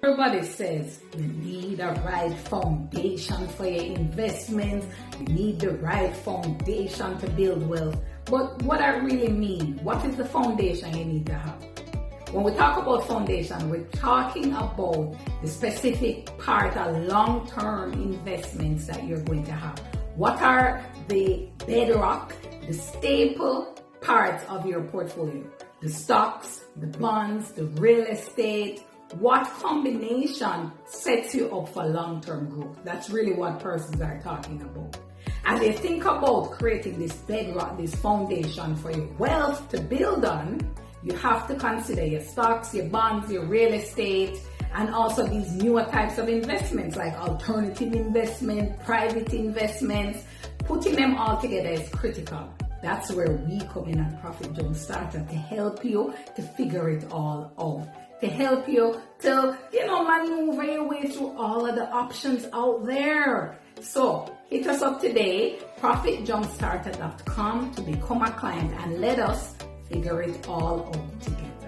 Everybody says you need a right foundation for your investments. You need the right foundation to build wealth. But what I really mean, what is the foundation you need to have? When we talk about foundation, we're talking about the specific part of long-term investments that you're going to have. What are the bedrock, the staple parts of your portfolio? The stocks, the bonds, the real estate. What combination sets you up for long-term growth? That's really what persons are talking about. As they think about creating this bedrock, this foundation for your wealth to build on, you have to consider your stocks, your bonds, your real estate, and also these newer types of investments like alternative investment, private investments. Putting them all together is critical. That's where we come in at Profit Jumpstarter to help you to figure it all out. To help you to, maneuver your way through all of the options out there. So hit us up today, profitjumpstarter.com, to become a client and let us figure it all out together.